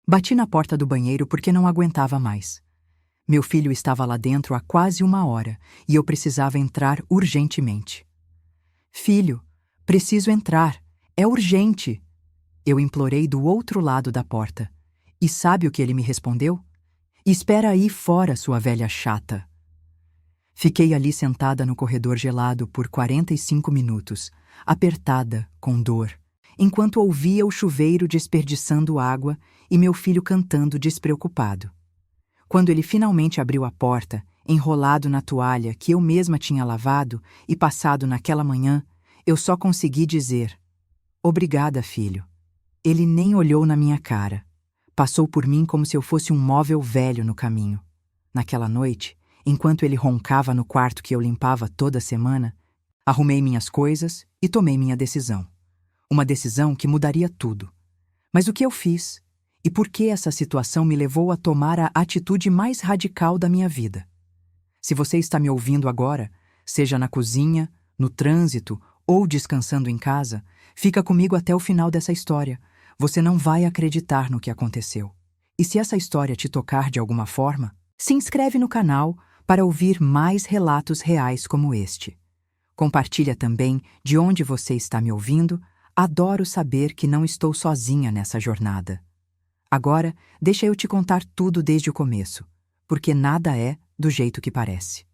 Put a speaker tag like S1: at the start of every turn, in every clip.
S1: Bati na porta do banheiro porque não aguentava mais. Meu filho estava lá dentro há quase 1 hora e eu precisava entrar urgentemente. Filho, preciso entrar. É urgente. Eu implorei do outro lado da porta. E sabe o que ele me respondeu? Espera aí fora, sua velha chata. Fiquei ali sentada no corredor gelado por 45 minutos, apertada, com dor, enquanto ouvia o chuveiro desperdiçando água e meu filho cantando despreocupado. Quando ele finalmente abriu a porta, enrolado na toalha que eu mesma tinha lavado e passado naquela manhã, eu só consegui dizer: obrigada, filho. Ele nem olhou na minha cara. Passou por mim como se eu fosse um móvel velho no caminho. Naquela noite, enquanto ele roncava no quarto que eu limpava toda semana, arrumei minhas coisas e tomei minha decisão. Uma decisão que mudaria tudo. Mas o que eu fiz? E por que essa situação me levou a tomar a atitude mais radical da minha vida? Se você está me ouvindo agora, seja na cozinha, no trânsito ou descansando em casa, fica comigo até o final dessa história. Você não vai acreditar no que aconteceu. E se essa história te tocar de alguma forma, se inscreve no canal para ouvir mais relatos reais como este. Compartilha também de onde você está me ouvindo. Adoro saber que não estou sozinha nessa jornada. Agora, deixa eu te contar tudo desde o começo, porque nada é do jeito que parece.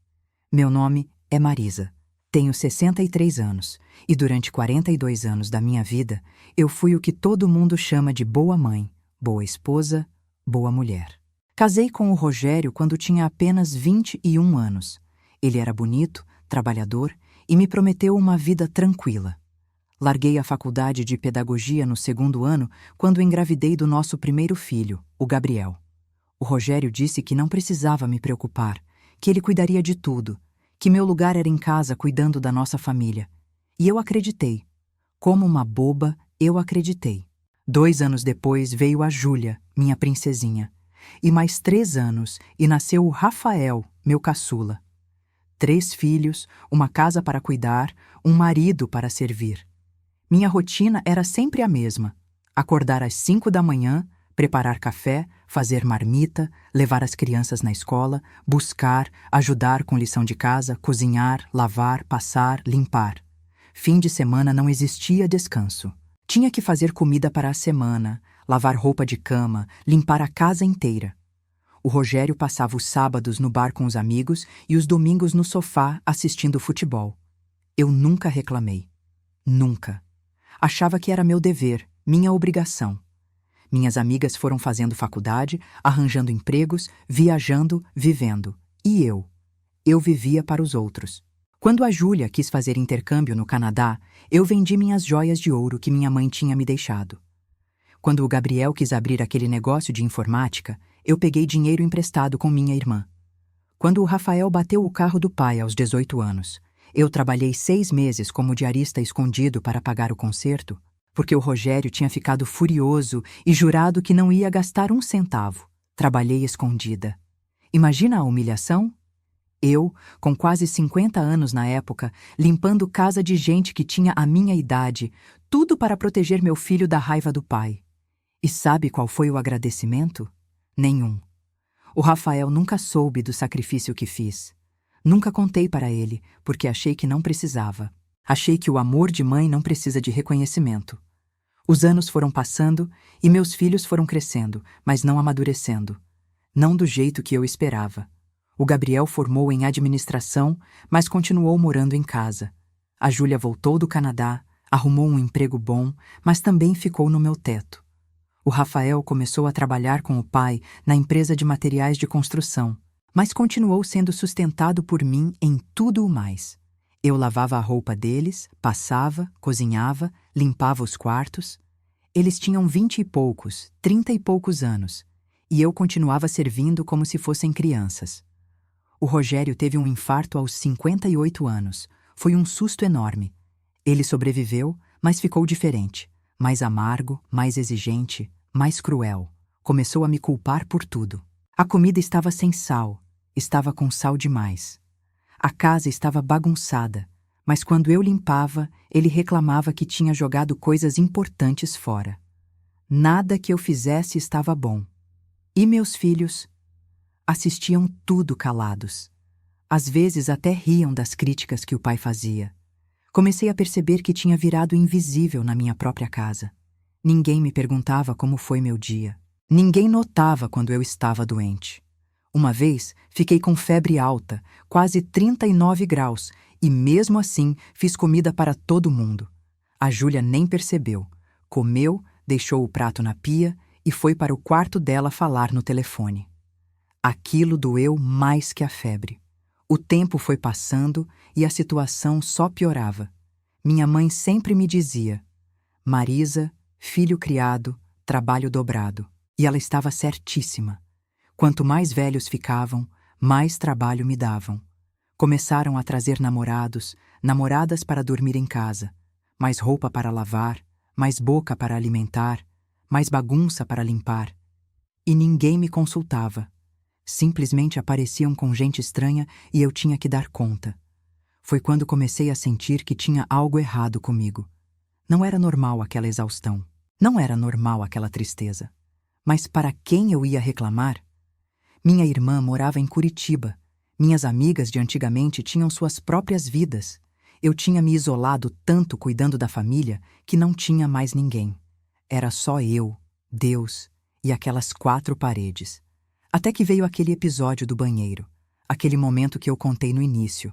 S1: Meu nome é Marisa, tenho 63 anos e durante 42 anos da minha vida eu fui o que todo mundo chama de boa mãe, boa esposa, boa mulher. Casei com o Rogério quando tinha apenas 21 anos. Ele era bonito, trabalhador e me prometeu uma vida tranquila. Larguei a faculdade de pedagogia no 2º ano quando engravidei do nosso primeiro filho, o Gabriel. O Rogério disse que não precisava me preocupar, que ele cuidaria de tudo, que meu lugar era em casa cuidando da nossa família. E eu acreditei. Como uma boba, eu acreditei. 2 anos depois veio a Júlia, minha princesinha. E mais 3 anos e nasceu o Rafael, meu caçula. 3 filhos, uma casa para cuidar, um marido para servir. Minha rotina era sempre a mesma: acordar às 5 da manhã, preparar café, fazer marmita, levar as crianças na escola, buscar, ajudar com lição de casa, cozinhar, lavar, passar, limpar. Fim de semana não existia descanso. Tinha que fazer comida para a semana, lavar roupa de cama, limpar a casa inteira. O Rogério passava os sábados no bar com os amigos e os domingos no sofá assistindo futebol. Eu nunca reclamei. Nunca. Achava que era meu dever, minha obrigação. Minhas amigas foram fazendo faculdade, arranjando empregos, viajando, vivendo. E eu? Eu vivia para os outros. Quando a Júlia quis fazer intercâmbio no Canadá, eu vendi minhas joias de ouro que minha mãe tinha me deixado. Quando o Gabriel quis abrir aquele negócio de informática, eu peguei dinheiro emprestado com minha irmã. Quando o Rafael bateu o carro do pai aos 18 anos, eu trabalhei 6 meses como diarista escondido para pagar o conserto, porque o Rogério tinha ficado furioso e jurado que não ia gastar 1 centavo. Trabalhei escondida. Imagina a humilhação? Eu, com quase 50 anos na época, limpando casa de gente que tinha a minha idade, tudo para proteger meu filho da raiva do pai. E sabe qual foi o agradecimento? Nenhum. O Rafael nunca soube do sacrifício que fiz. Nunca contei para ele, porque achei que não precisava. Achei que o amor de mãe não precisa de reconhecimento. Os anos foram passando e meus filhos foram crescendo, mas não amadurecendo. Não do jeito que eu esperava. O Gabriel formou em administração, mas continuou morando em casa. A Júlia voltou do Canadá, arrumou um emprego bom, mas também ficou no meu teto. O Rafael começou a trabalhar com o pai na empresa de materiais de construção, mas continuou sendo sustentado por mim em tudo o mais. Eu lavava a roupa deles, passava, cozinhava, limpava os quartos. Eles tinham 20 e poucos, 30 e poucos anos, e eu continuava servindo como se fossem crianças. O Rogério teve um infarto aos 58 anos. Foi um susto enorme. Ele sobreviveu, mas ficou diferente. Mais amargo, mais exigente, mais cruel. Começou a me culpar por tudo. A comida estava sem sal. Estava com sal demais. A casa estava bagunçada, mas quando eu limpava, ele reclamava que tinha jogado coisas importantes fora. Nada que eu fizesse estava bom. E meus filhos? Assistiam tudo calados. Às vezes até riam das críticas que o pai fazia. Comecei a perceber que tinha virado invisível na minha própria casa. Ninguém me perguntava como foi meu dia. Ninguém notava quando eu estava doente. Uma vez, fiquei com febre alta, quase 39 graus, e mesmo assim fiz comida para todo mundo. A Júlia nem percebeu. Comeu, deixou o prato na pia e foi para o quarto dela falar no telefone. Aquilo doeu mais que a febre. O tempo foi passando e a situação só piorava. Minha mãe sempre me dizia: Marisa, filho criado, trabalho dobrado. E ela estava certíssima. Quanto mais velhos ficavam, mais trabalho me davam. Começaram a trazer namorados, namoradas para dormir em casa, mais roupa para lavar, mais boca para alimentar, mais bagunça para limpar. E ninguém me consultava. Simplesmente apareciam com gente estranha e eu tinha que dar conta. Foi quando comecei a sentir que tinha algo errado comigo. Não era normal aquela exaustão. Não era normal aquela tristeza. Mas para quem eu ia reclamar? Minha irmã morava em Curitiba. Minhas amigas de antigamente tinham suas próprias vidas. Eu tinha me isolado tanto cuidando da família que não tinha mais ninguém. Era só eu, Deus e aquelas 4 paredes. Até que veio aquele episódio do banheiro. Aquele momento que eu contei no início.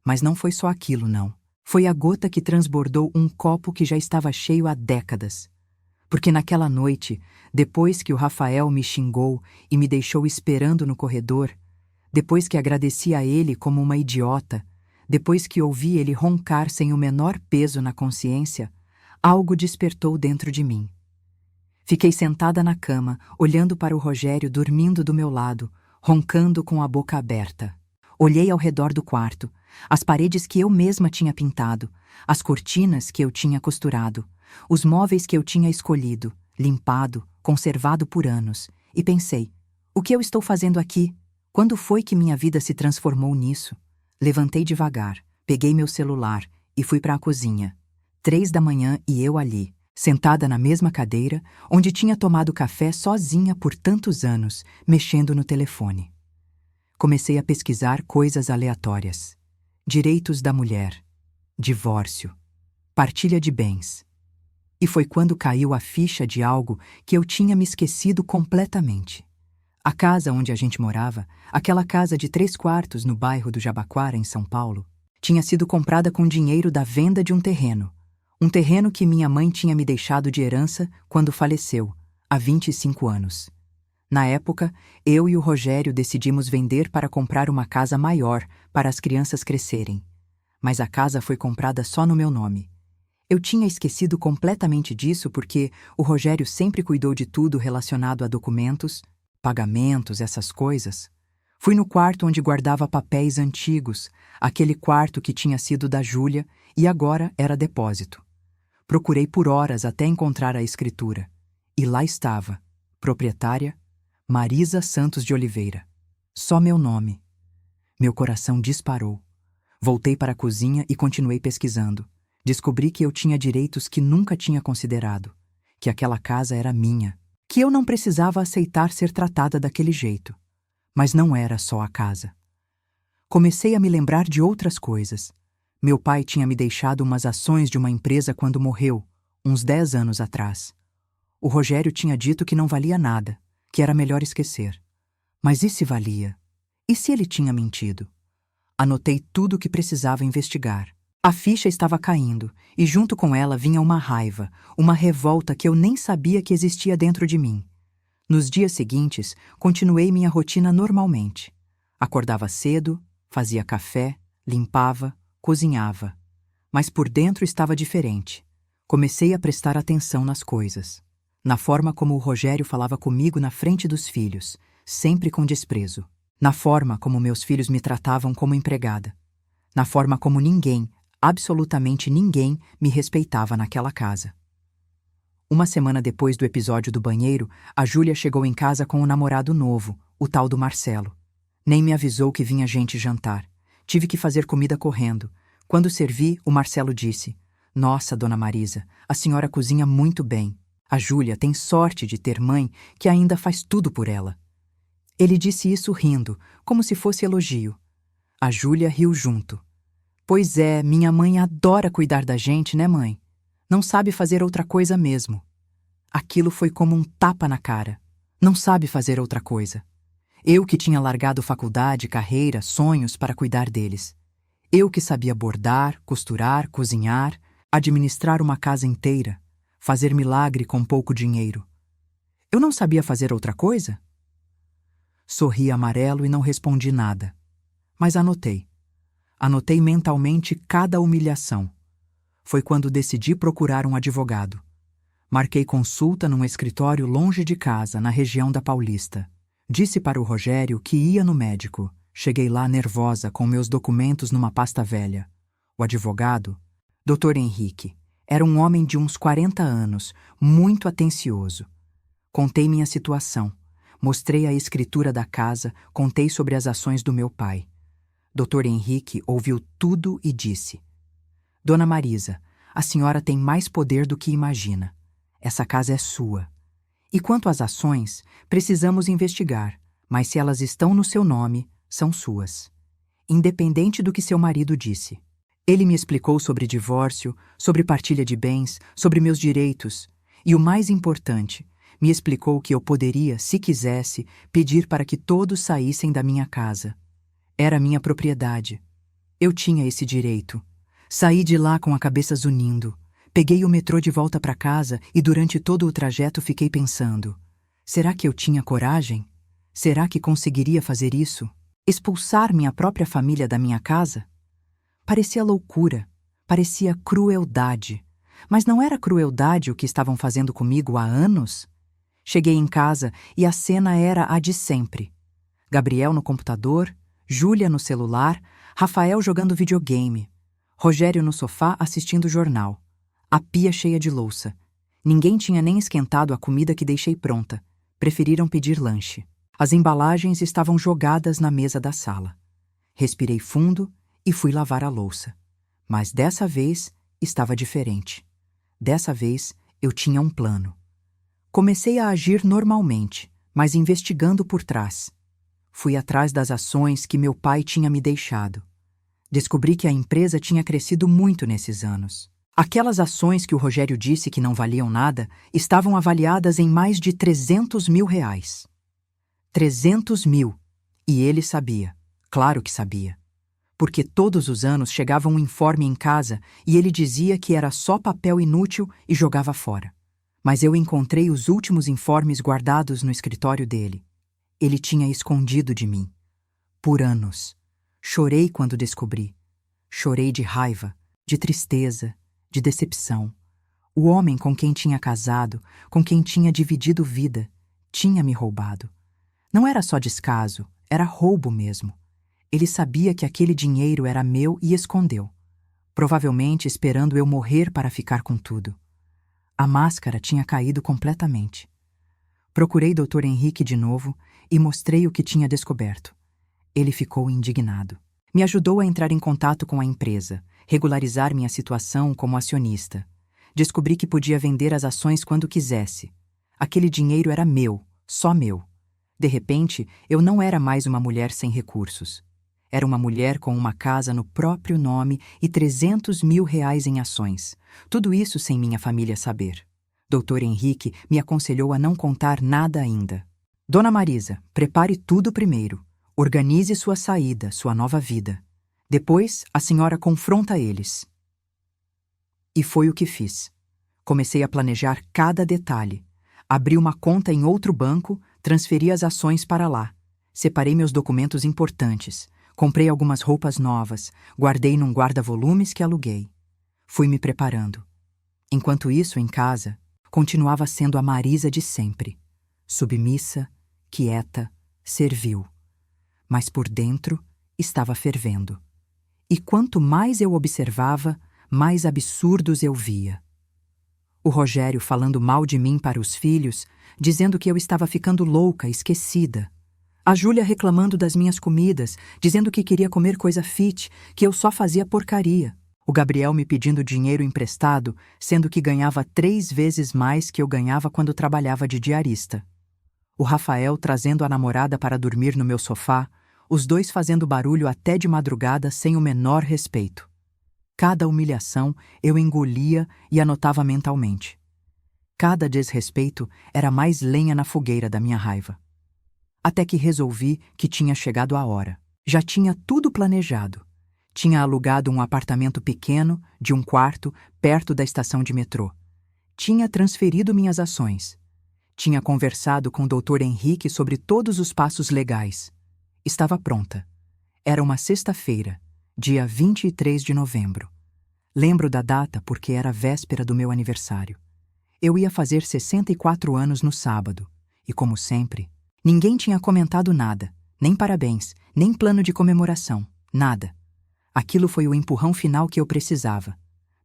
S1: Mas não foi só aquilo, não. Foi a gota que transbordou um copo que já estava cheio há décadas. Porque naquela noite, depois que o Rafael me xingou e me deixou esperando no corredor, depois que agradeci a ele como uma idiota, depois que ouvi ele roncar sem o menor peso na consciência, algo despertou dentro de mim. Fiquei sentada na cama, olhando para o Rogério dormindo do meu lado, roncando com a boca aberta. Olhei ao redor do quarto, as paredes que eu mesma tinha pintado, as cortinas que eu tinha costurado, os móveis que eu tinha escolhido, limpado, conservado por anos, e pensei: o que eu estou fazendo aqui? Quando foi que minha vida se transformou nisso? Levantei devagar, peguei meu celular e fui para a cozinha. 3 da manhã e eu ali, sentada na mesma cadeira, onde tinha tomado café sozinha por tantos anos, mexendo no telefone. Comecei a pesquisar coisas aleatórias. Direitos da mulher, divórcio, partilha de bens. E foi quando caiu a ficha de algo que eu tinha me esquecido completamente. A casa onde a gente morava, aquela casa de 3 quartos no bairro do Jabaquara, em São Paulo, tinha sido comprada com dinheiro da venda de um terreno. Um terreno que minha mãe tinha me deixado de herança quando faleceu, há 25 anos. Na época, eu e o Rogério decidimos vender para comprar uma casa maior para as crianças crescerem. Mas a casa foi comprada só no meu nome. Eu tinha esquecido completamente disso porque o Rogério sempre cuidou de tudo relacionado a documentos, pagamentos, essas coisas. Fui no quarto onde guardava papéis antigos, aquele quarto que tinha sido da Júlia e agora era depósito. Procurei por horas até encontrar a escritura. E lá estava, proprietária, Marisa Santos de Oliveira. Só meu nome. Meu coração disparou. Voltei para a cozinha e continuei pesquisando. Descobri que eu tinha direitos que nunca tinha considerado, que aquela casa era minha, que eu não precisava aceitar ser tratada daquele jeito. Mas não era só a casa. Comecei a me lembrar de outras coisas. Meu pai tinha me deixado umas ações de uma empresa quando morreu, uns 10 anos atrás. O Rogério tinha dito que não valia nada, que era melhor esquecer. Mas e se valia? E se ele tinha mentido? Anotei tudo o que precisava investigar. A ficha estava caindo, e junto com ela vinha uma raiva, uma revolta que eu nem sabia que existia dentro de mim. Nos dias seguintes, continuei minha rotina normalmente. Acordava cedo, fazia café, limpava, cozinhava. Mas por dentro estava diferente. Comecei a prestar atenção nas coisas. Na forma como o Rogério falava comigo na frente dos filhos, sempre com desprezo. Na forma como meus filhos me tratavam como empregada. Na forma como ninguém, absolutamente ninguém, me respeitava naquela casa. Uma semana depois do episódio do banheiro, a Júlia chegou em casa com um namorado novo, o tal do Marcelo. Nem me avisou que vinha gente jantar. Tive que fazer comida correndo. Quando servi, o Marcelo disse: "Nossa, dona Marisa, a senhora cozinha muito bem." A Júlia tem sorte de ter mãe que ainda faz tudo por ela. Ele disse isso rindo, como se fosse elogio. A Júlia riu junto. Pois é, minha mãe adora cuidar da gente, né, mãe? Não sabe fazer outra coisa mesmo. Aquilo foi como um tapa na cara. Não sabe fazer outra coisa. Eu que tinha largado faculdade, carreira, sonhos para cuidar deles. Eu que sabia bordar, costurar, cozinhar, administrar uma casa inteira, fazer milagre com pouco dinheiro. Eu não sabia fazer outra coisa? Sorri amarelo e não respondi nada. Mas anotei. Anotei mentalmente cada humilhação. Foi quando decidi procurar um advogado. Marquei consulta num escritório longe de casa, na região da Paulista. Disse para o Rogério que ia no médico. Cheguei lá nervosa, com meus documentos numa pasta velha. O advogado, Dr. Henrique, era um homem de uns 40 anos, muito atencioso. Contei minha situação. Mostrei a escritura da casa, contei sobre as ações do meu pai. Dr. Henrique ouviu tudo e disse: Dona Marisa, a senhora tem mais poder do que imagina. Essa casa é sua. E quanto às ações, precisamos investigar, mas se elas estão no seu nome, são suas. Independente do que seu marido disse. Ele me explicou sobre divórcio, sobre partilha de bens, sobre meus direitos. E o mais importante, me explicou que eu poderia, se quisesse, pedir para que todos saíssem da minha casa. Era minha propriedade. Eu tinha esse direito. Saí de lá com a cabeça zunindo. Peguei o metrô de volta para casa e durante todo o trajeto fiquei pensando: será que eu tinha coragem? Será que conseguiria fazer isso? Expulsar minha própria família da minha casa? Parecia loucura, parecia crueldade. Mas não era crueldade o que estavam fazendo comigo há anos? Cheguei em casa e a cena era a de sempre. Gabriel no computador, Júlia no celular, Rafael jogando videogame, Rogério no sofá assistindo jornal, a pia cheia de louça. Ninguém tinha nem esquentado a comida que deixei pronta. Preferiram pedir lanche. As embalagens estavam jogadas na mesa da sala. Respirei fundo e fui lavar a louça. Mas dessa vez estava diferente. Dessa vez eu tinha um plano. Comecei a agir normalmente, mas investigando por trás. Fui atrás das ações que meu pai tinha me deixado. Descobri que a empresa tinha crescido muito nesses anos. Aquelas ações que o Rogério disse que não valiam nada estavam avaliadas em mais de R$300 mil. 300 mil. E ele sabia. Claro que sabia. Porque todos os anos chegava um informe em casa e ele dizia que era só papel inútil e jogava fora. Mas eu encontrei os últimos informes guardados no escritório dele. Ele tinha escondido de mim. Por anos. Chorei quando descobri. Chorei de raiva, de tristeza, de decepção. O homem com quem tinha casado, com quem tinha dividido vida, tinha me roubado. Não era só descaso, era roubo mesmo. Ele sabia que aquele dinheiro era meu e escondeu, provavelmente esperando eu morrer para ficar com tudo. A máscara tinha caído completamente. Procurei Dr. Henrique de novo e mostrei o que tinha descoberto. Ele ficou indignado. Me ajudou a entrar em contato com a empresa, regularizar minha situação como acionista. Descobri que podia vender as ações quando quisesse. Aquele dinheiro era meu, só meu. De repente, eu não era mais uma mulher sem recursos. Era uma mulher com uma casa no próprio nome e R$300 mil em ações. Tudo isso sem minha família saber. Dr. Henrique me aconselhou a não contar nada ainda. Dona Marisa, prepare tudo primeiro. Organize sua saída, sua nova vida. Depois, a senhora confronta eles. E foi o que fiz. Comecei a planejar cada detalhe. Abri uma conta em outro banco, transferi as ações para lá. Separei meus documentos importantes. Comprei algumas roupas novas, guardei num guarda-volumes que aluguei. Fui me preparando. Enquanto isso, em casa, continuava sendo a Marisa de sempre. Submissa, quieta, servil. Mas por dentro estava fervendo. E quanto mais eu observava, mais absurdos eu via. O Rogério falando mal de mim para os filhos, dizendo que eu estava ficando louca, esquecida. A Júlia reclamando das minhas comidas, dizendo que queria comer coisa fit, que eu só fazia porcaria. O Gabriel me pedindo dinheiro emprestado, sendo que ganhava 3 vezes mais que eu ganhava quando trabalhava de diarista. O Rafael trazendo a namorada para dormir no meu sofá, os dois fazendo barulho até de madrugada sem o menor respeito. Cada humilhação eu engolia e anotava mentalmente. Cada desrespeito era mais lenha na fogueira da minha raiva. Até que resolvi que tinha chegado a hora. Já tinha tudo planejado. Tinha alugado um apartamento pequeno, de 1 quarto, perto da estação de metrô. Tinha transferido minhas ações. Tinha conversado com o Dr. Henrique sobre todos os passos legais. Estava pronta. Era uma sexta-feira, dia 23 de novembro. Lembro da data porque era a véspera do meu aniversário. Eu ia fazer 64 anos no sábado, e como sempre, ninguém tinha comentado nada, nem parabéns, nem plano de comemoração, nada. Aquilo foi o empurrão final que eu precisava.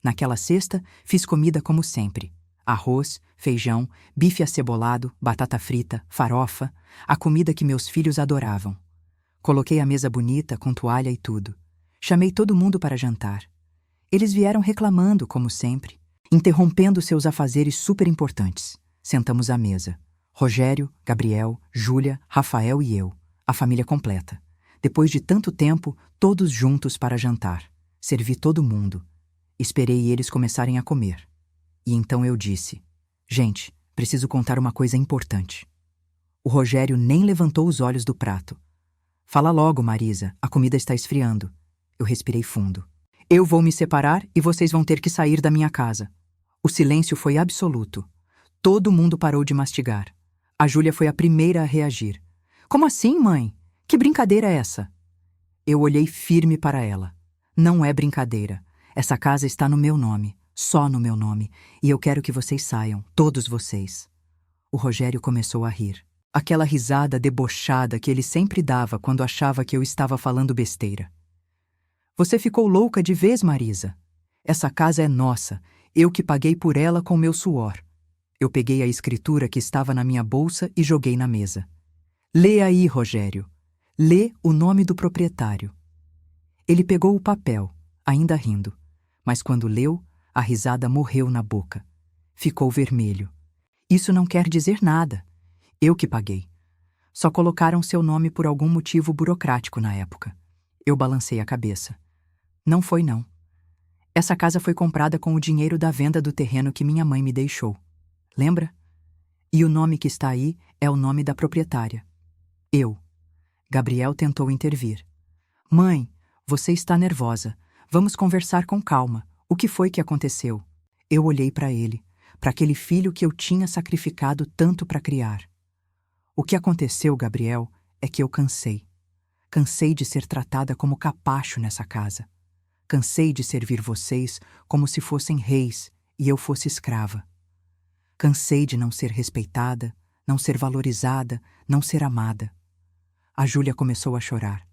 S1: Naquela sexta, fiz comida como sempre. Arroz, feijão, bife acebolado, batata frita, farofa, a comida que meus filhos adoravam. Coloquei a mesa bonita, com toalha e tudo. Chamei todo mundo para jantar. Eles vieram reclamando, como sempre, interrompendo seus afazeres super importantes. Sentamos à mesa. Rogério, Gabriel, Júlia, Rafael e eu, a família completa. Depois de tanto tempo, todos juntos para jantar. Servi todo mundo. Esperei eles começarem a comer. E então eu disse: gente, preciso contar uma coisa importante. O Rogério nem levantou os olhos do prato. Fala logo, Marisa, a comida está esfriando. Eu respirei fundo. Eu vou me separar e vocês vão ter que sair da minha casa. O silêncio foi absoluto. Todo mundo parou de mastigar. A Júlia foi a primeira a reagir. Como assim, mãe? Que brincadeira é essa? Eu olhei firme para ela. Não é brincadeira. Essa casa está no meu nome, só no meu nome, e eu quero que vocês saiam, todos vocês. O Rogério começou a rir. Aquela risada debochada que ele sempre dava quando achava que eu estava falando besteira. Você ficou louca de vez, Marisa. Essa casa é nossa, eu que paguei por ela com meu suor. Eu peguei a escritura que estava na minha bolsa e joguei na mesa. Lê aí, Rogério. Lê o nome do proprietário. Ele pegou o papel, ainda rindo, mas quando leu, a risada morreu na boca. Ficou vermelho. Isso não quer dizer nada. Eu que paguei. Só colocaram seu nome por algum motivo burocrático na época. Eu balancei a cabeça. Não foi, não. Essa casa foi comprada com o dinheiro da venda do terreno que minha mãe me deixou. Lembra? E o nome que está aí é o nome da proprietária. Eu. Gabriel tentou intervir. Mãe, você está nervosa. Vamos conversar com calma. O que foi que aconteceu? Eu olhei para ele, para aquele filho que eu tinha sacrificado tanto para criar. O que aconteceu, Gabriel, é que eu cansei. Cansei de ser tratada como capacho nessa casa. Cansei de servir vocês como se fossem reis e eu fosse escrava. Cansei de não ser respeitada, não ser valorizada, não ser amada. A Júlia começou a chorar.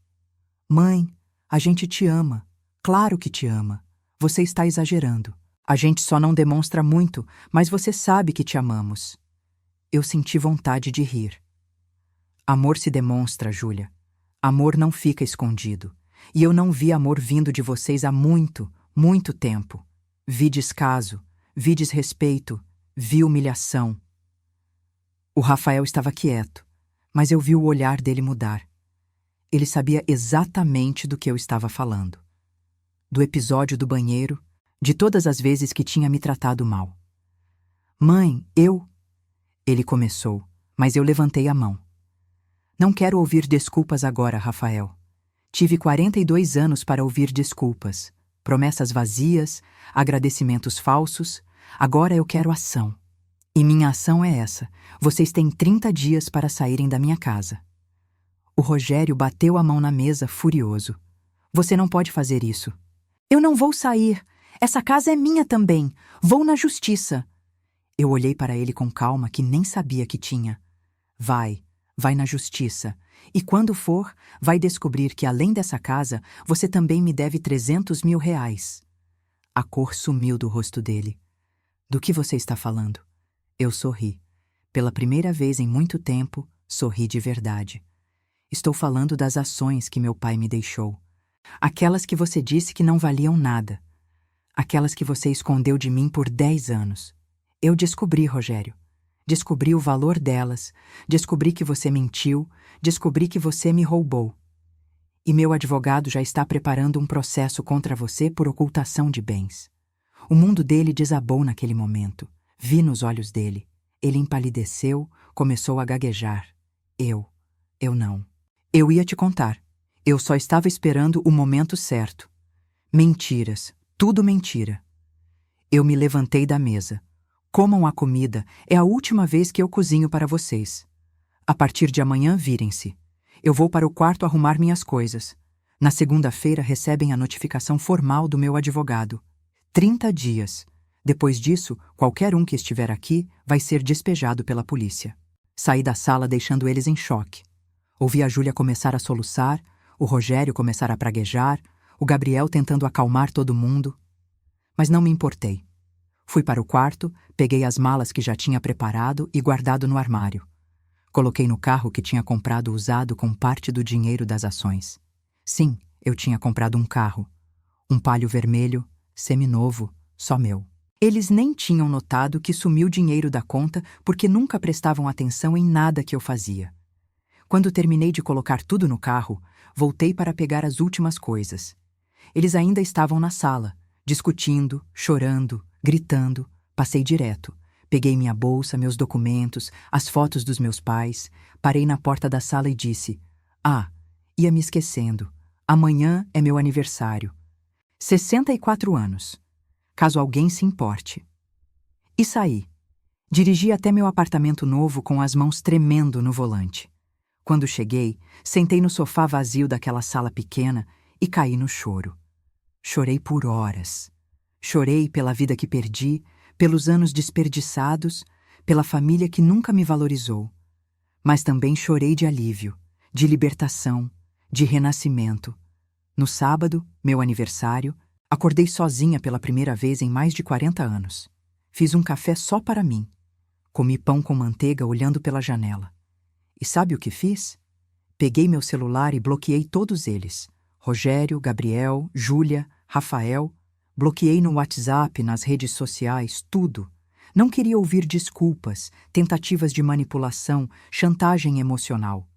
S1: Mãe, a gente te ama. Claro que te ama. Você está exagerando. A gente só não demonstra muito, mas você sabe que te amamos. Eu senti vontade de rir. Amor se demonstra, Júlia. Amor não fica escondido. E eu não vi amor vindo de vocês há muito, muito tempo. Vi descaso, vi desrespeito, vi humilhação. O Rafael estava quieto, mas eu vi o olhar dele mudar. Ele sabia exatamente do que eu estava falando. Do episódio do banheiro, de todas as vezes que tinha me tratado mal. Mãe, eu... Ele começou, mas eu levantei a mão. Não quero ouvir desculpas agora, Rafael. Tive 42 anos para ouvir desculpas, promessas vazias, agradecimentos falsos. Agora eu quero ação. E minha ação é essa. Vocês têm 30 dias para saírem da minha casa. O Rogério bateu a mão na mesa, furioso. Você não pode fazer isso. Eu não vou sair. Essa casa é minha também. Vou na justiça. Eu olhei para ele com calma que nem sabia que tinha. Vai na justiça. E quando for, vai descobrir que além dessa casa, você também me deve 300 mil reais. A cor sumiu do rosto dele. Do que você está falando? Eu sorri. Pela primeira vez em muito tempo, sorri de verdade. Estou falando das ações que meu pai me deixou. Aquelas que você disse que não valiam nada. Aquelas que você escondeu de mim por 10 anos. Eu descobri, Rogério. Descobri o valor delas, descobri que você mentiu, descobri que você me roubou. E meu advogado já está preparando um processo contra você por ocultação de bens. O mundo dele desabou naquele momento. Vi nos olhos dele. Ele empalideceu, começou a gaguejar. Eu não. Eu ia te contar. Eu só estava esperando o momento certo. Mentiras, tudo mentira. Eu me levantei da mesa. Comam a comida, é a última vez que eu cozinho para vocês. A partir de amanhã, virem-se. Eu vou para o quarto arrumar minhas coisas. Na segunda-feira recebem a notificação formal do meu advogado. 30 dias. Depois disso, qualquer um que estiver aqui vai ser despejado pela polícia. Saí da sala deixando eles em choque. Ouvi a Júlia começar a soluçar, o Rogério começar a praguejar, o Gabriel tentando acalmar todo mundo. Mas não me importei. Fui para o quarto, peguei as malas que já tinha preparado e guardado no armário. Coloquei no carro que tinha comprado usado com parte do dinheiro das ações. Sim, eu tinha comprado um carro. Um Palio vermelho, seminovo, só meu. Eles nem tinham notado que sumiu dinheiro da conta porque nunca prestavam atenção em nada que eu fazia. Quando terminei de colocar tudo no carro, voltei para pegar as últimas coisas. Eles ainda estavam na sala, discutindo, chorando, gritando. Passei direto. Peguei minha bolsa, meus documentos, as fotos dos meus pais, parei na porta da sala e disse: ia me esquecendo. Amanhã é meu aniversário. 64 anos. Caso alguém se importe. E saí. Dirigi até meu apartamento novo com as mãos tremendo no volante. Quando cheguei, sentei no sofá vazio daquela sala pequena e caí no choro. Chorei por horas. Chorei pela vida que perdi, pelos anos desperdiçados, pela família que nunca me valorizou. Mas também chorei de alívio, de libertação, de renascimento. No sábado, meu aniversário, acordei sozinha pela primeira vez em mais de 40 anos. Fiz um café só para mim. Comi pão com manteiga olhando pela janela. E sabe o que fiz? Peguei meu celular e bloqueei todos eles. Rogério, Gabriel, Júlia, Rafael. Bloqueei no WhatsApp, nas redes sociais, tudo. Não queria ouvir desculpas, tentativas de manipulação, chantagem emocional.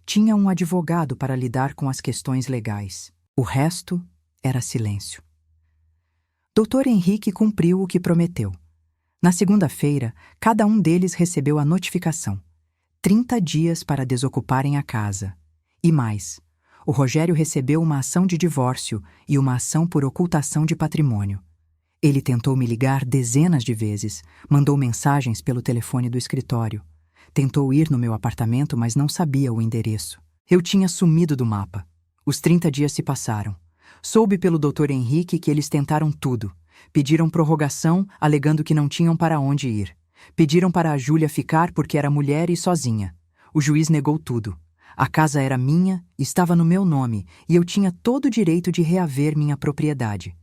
S1: Tinha um advogado para lidar com as questões legais. O resto era silêncio. Dr. Henrique cumpriu o que prometeu. Na segunda-feira, cada um deles recebeu a notificação. 30 dias para desocuparem a casa. E mais, o Rogério recebeu uma ação de divórcio e uma ação por ocultação de patrimônio. Ele tentou me ligar dezenas de vezes, mandou mensagens pelo telefone do escritório. Tentou ir no meu apartamento, mas não sabia o endereço. Eu tinha sumido do mapa. Os 30 dias se passaram. Soube pelo Dr. Henrique que eles tentaram tudo. Pediram prorrogação, alegando que não tinham para onde ir. Pediram para a Júlia ficar porque era mulher e sozinha. O juiz negou tudo. A casa era minha, estava no meu nome, e eu tinha todo o direito de reaver minha propriedade.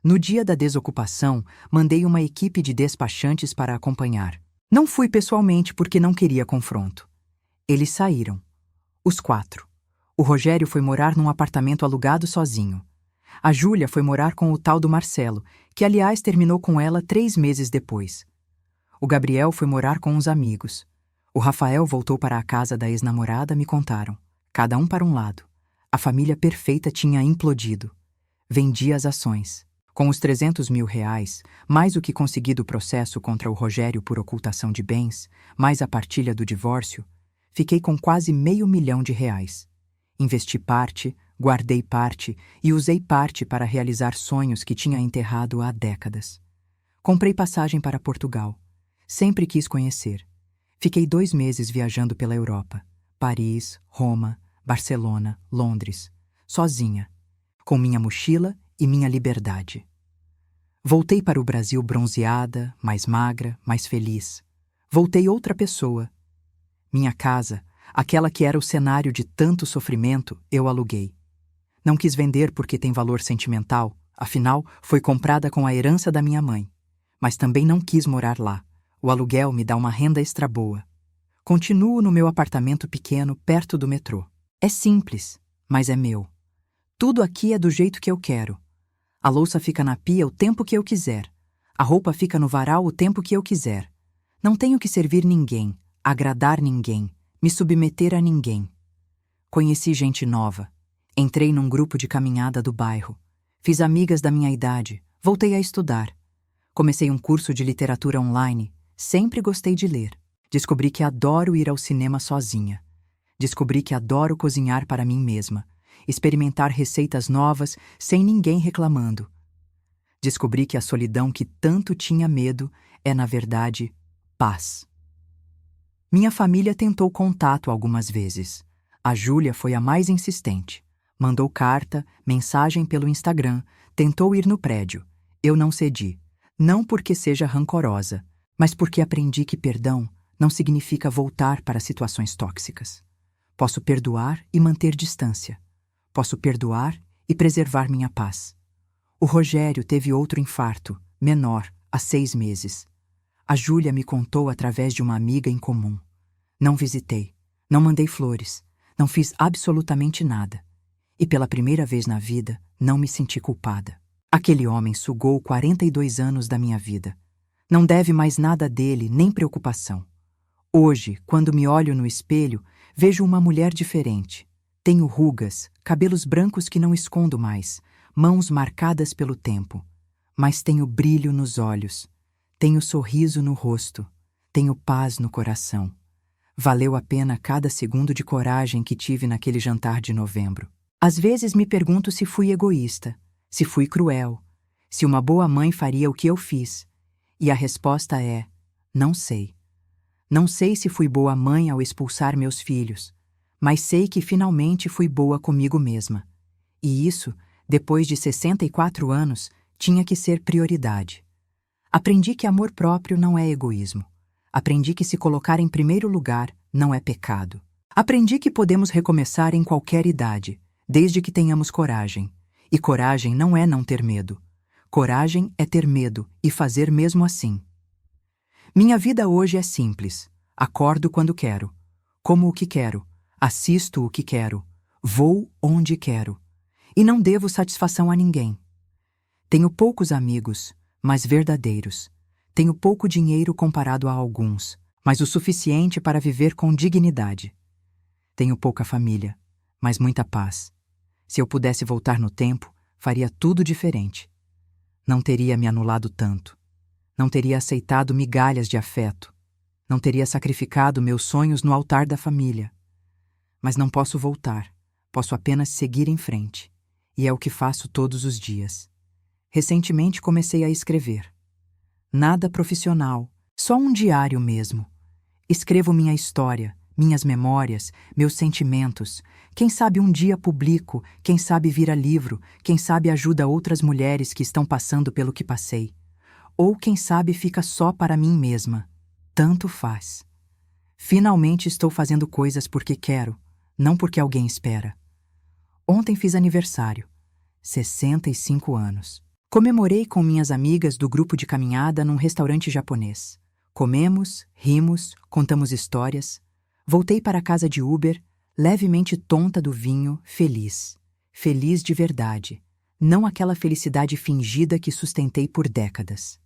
S1: No dia da desocupação, mandei uma equipe de despachantes para acompanhar. Não fui pessoalmente porque não queria confronto. Eles saíram. Os 4. O Rogério foi morar num apartamento alugado sozinho. A Júlia foi morar com o tal do Marcelo, que aliás terminou com ela 3 meses depois. O Gabriel foi morar com uns amigos. O Rafael voltou para a casa da ex-namorada, me contaram. Cada um para um lado. A família perfeita tinha implodido. Vendi as ações. Com os 300 mil reais, mais o que consegui do processo contra o Rogério por ocultação de bens, mais a partilha do divórcio, fiquei com quase R$500 mil. Investi parte, guardei parte e usei parte para realizar sonhos que tinha enterrado há décadas. Comprei passagem para Portugal. Sempre quis conhecer. Fiquei 2 meses viajando pela Europa. Paris, Roma, Barcelona, Londres. Sozinha. Com minha mochila e minha liberdade. Voltei para o Brasil bronzeada, mais magra, mais feliz. Voltei outra pessoa. Minha casa, aquela que era o cenário de tanto sofrimento, eu aluguei. Não quis vender porque tem valor sentimental, afinal, foi comprada com a herança da minha mãe. Mas também não quis morar lá. O aluguel me dá uma renda extra boa. Continuo no meu apartamento pequeno, perto do metrô. É simples, mas é meu. Tudo aqui é do jeito que eu quero. A louça fica na pia o tempo que eu quiser. A roupa fica no varal o tempo que eu quiser. Não tenho que servir ninguém, agradar ninguém, me submeter a ninguém. Conheci gente nova. Entrei num grupo de caminhada do bairro. Fiz amigas da minha idade. Voltei a estudar. Comecei um curso de literatura online. Sempre gostei de ler. Descobri que adoro ir ao cinema sozinha. Descobri que adoro cozinhar para mim mesma. Experimentar receitas novas sem ninguém reclamando. Descobri que a solidão que tanto tinha medo é, na verdade, paz. Minha família tentou contato algumas vezes. A Júlia foi a mais insistente. Mandou carta, mensagem pelo Instagram, tentou ir no prédio. Eu não cedi. Não porque seja rancorosa, mas porque aprendi que perdão não significa voltar para situações tóxicas. Posso perdoar e manter distância. Posso perdoar e preservar minha paz. O Rogério teve outro infarto, menor, há 6 meses. A Júlia me contou através de uma amiga em comum. Não visitei, não mandei flores, não fiz absolutamente nada. E pela primeira vez na vida, não me senti culpada. Aquele homem sugou 42 anos da minha vida. Não deve mais nada dele, nem preocupação. Hoje, quando me olho no espelho, vejo uma mulher diferente. Tenho rugas, cabelos brancos que não escondo mais, mãos marcadas pelo tempo. Mas tenho brilho nos olhos, tenho sorriso no rosto, tenho paz no coração. Valeu a pena cada segundo de coragem que tive naquele jantar de novembro. Às vezes me pergunto se fui egoísta, se fui cruel, se uma boa mãe faria o que eu fiz. E a resposta é: não sei. Não sei se fui boa mãe ao expulsar meus filhos, mas sei que finalmente fui boa comigo mesma. E isso, depois de 64 anos, tinha que ser prioridade. Aprendi que amor próprio não é egoísmo. Aprendi que se colocar em primeiro lugar não é pecado. Aprendi que podemos recomeçar em qualquer idade, desde que tenhamos coragem. E coragem não é não ter medo. Coragem é ter medo e fazer mesmo assim. Minha vida hoje é simples. Acordo quando quero, como o que quero, assisto o que quero, vou onde quero. E não devo satisfação a ninguém. Tenho poucos amigos, mas verdadeiros. Tenho pouco dinheiro comparado a alguns, mas o suficiente para viver com dignidade. Tenho pouca família, mas muita paz. Se eu pudesse voltar no tempo, faria tudo diferente. Não teria me anulado tanto. Não teria aceitado migalhas de afeto. Não teria sacrificado meus sonhos no altar da família. Mas não posso voltar. Posso apenas seguir em frente. E é o que faço todos os dias. Recentemente comecei a escrever. Nada profissional, só um diário mesmo. Escrevo minha história, minhas memórias, meus sentimentos. Quem sabe um dia publico, quem sabe vira livro, quem sabe ajuda outras mulheres que estão passando pelo que passei. Ou quem sabe fica só para mim mesma. Tanto faz. Finalmente estou fazendo coisas porque quero, não porque alguém espera. Ontem fiz aniversário. 65 anos. Comemorei com minhas amigas do grupo de caminhada num restaurante japonês. Comemos, rimos, contamos histórias. Voltei para a casa de Uber, levemente tonta do vinho, feliz. Feliz de verdade. Não aquela felicidade fingida que sustentei por décadas.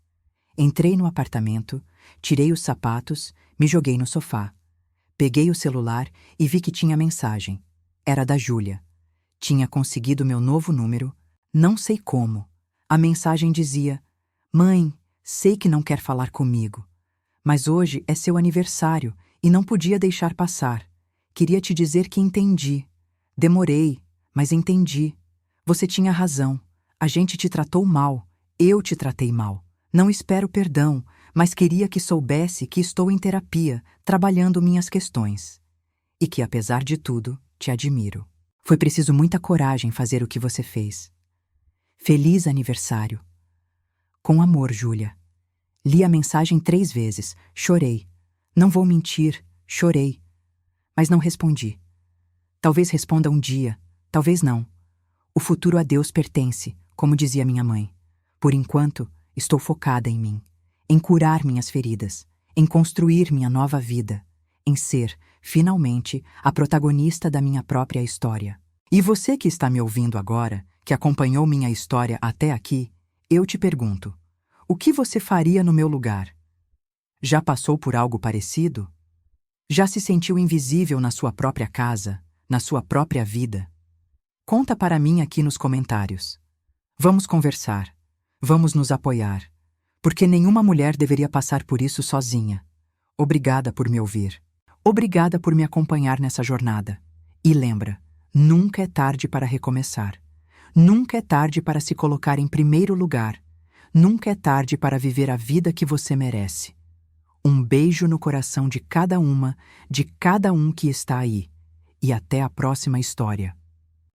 S1: Entrei no apartamento, tirei os sapatos, me joguei no sofá. Peguei o celular e vi que tinha mensagem. Era da Júlia. Tinha conseguido meu novo número, não sei como. A mensagem dizia: Mãe, sei que não quer falar comigo, mas hoje é seu aniversário e não podia deixar passar. Queria te dizer que entendi. Demorei, mas entendi. Você tinha razão. A gente te tratou mal. Eu te tratei mal. Não espero perdão, mas queria que soubesse que estou em terapia, trabalhando minhas questões. E que, apesar de tudo, te admiro. Foi preciso muita coragem fazer o que você fez. Feliz aniversário. Com amor, Júlia. Li a mensagem 3 vezes. Chorei. Não vou mentir, chorei. Mas não respondi. Talvez responda um dia, talvez não. O futuro a Deus pertence, como dizia minha mãe. Por enquanto, estou focada em mim, em curar minhas feridas, em construir minha nova vida, em ser, finalmente, a protagonista da minha própria história. E você que está me ouvindo agora, que acompanhou minha história até aqui, eu te pergunto: o que você faria no meu lugar? Já passou por algo parecido? Já se sentiu invisível na sua própria casa, na sua própria vida? Conta para mim aqui nos comentários. Vamos conversar. Vamos nos apoiar. Porque nenhuma mulher deveria passar por isso sozinha. Obrigada por me ouvir. Obrigada por me acompanhar nessa jornada. E lembra, nunca é tarde para recomeçar. Nunca é tarde para se colocar em primeiro lugar. Nunca é tarde para viver a vida que você merece. Um beijo no coração de cada uma, de cada um que está aí. E até a próxima história.